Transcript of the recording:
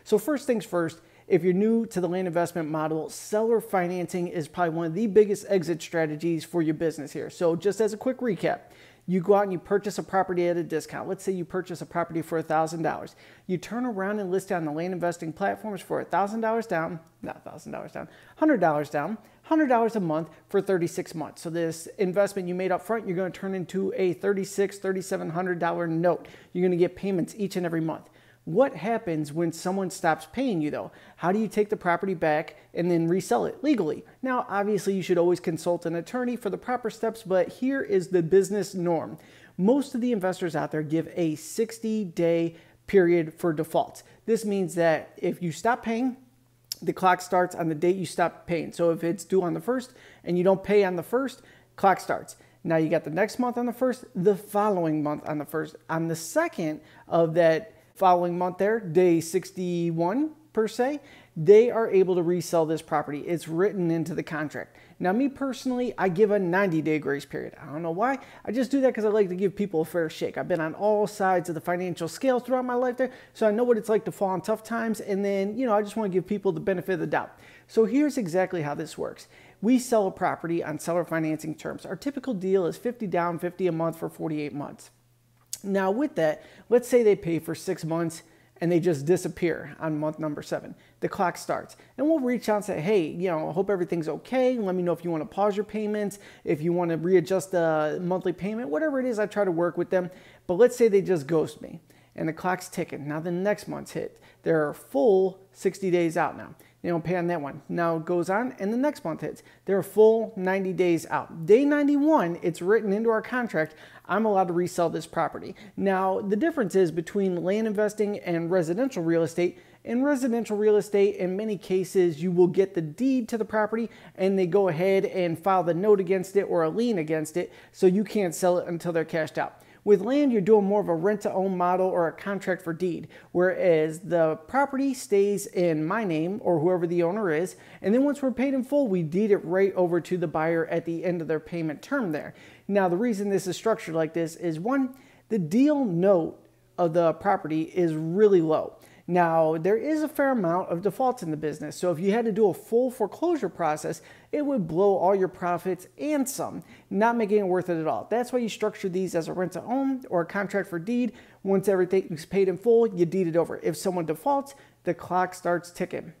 So first things first, if you're new to the land investment model, seller financing is probably one of the biggest exit strategies for your business here. So just as a quick recap, you go out and you purchase a property at a discount. Let's say you purchase a property for $1,000. You turn around and list it on the land investing platforms for $1,000 down, not $1,000 down, $100 down, $100 a month for 36 months. So this investment you made up front, you're going to turn into a $3,600, $3,700 note. You're going to get payments each and every month. What happens when someone stops paying you though? How do you take the property back and then resell it legally? Now, obviously you should always consult an attorney for the proper steps, but here is the business norm. Most of the investors out there give a 60-day period for defaults. This means that if you stop paying, the clock starts on the date you stop paying. So if it's due on the 1st and you don't pay on the 1st, clock starts. Now you got the next month on the 1st, the following month on the 1st. On the 2nd of that following month there, day 61 per se, they are able to resell this property. It's written into the contract. Now me personally, I give a 90-day grace period. I don't know why. I just do that because I like to give people a fair shake. I've been on all sides of the financial scale throughout my life there, so I know what it's like to fall on tough times, and then, I just want to give people the benefit of the doubt. So here's exactly how this works. We sell a property on seller financing terms. Our typical deal is 50 down, 50 a month for 48 months. Now with that, let's say they pay for 6 months and they just disappear on month number 7. The clock starts and we'll reach out and say, hey, I hope everything's okay. Let me know if you want to pause your payments, if you want to readjust the monthly payment, whatever it is, I try to work with them. But let's say they just ghost me and the clock's ticking. Now the next month's hit. They're full 60 days out now. They don't pay on that one. Now it goes on and the next month hits. They're full 90 days out. Day 91, it's written into our contract, I'm allowed to resell this property. Now the difference is between land investing and residential real estate. In residential real estate, in many cases, you will get the deed to the property and they go ahead and file the note against it or a lien against it, so you can't sell it until they're cashed out. With land, you're doing more of a rent-to-own model or a contract for deed, whereas the property stays in my name or whoever the owner is, and then once we're paid in full, we deed it right over to the buyer at the end of their payment term there. Now, the reason this is structured like this is, one, the deal note of the property is really low. Now, there is a fair amount of defaults in the business, so if you had to do a full foreclosure process, it would blow all your profits and some, not making it worth it at all. That's why you structure these as a rent-to-own or a contract for deed. Once everything is paid in full, you deed it over. If someone defaults, the clock starts ticking.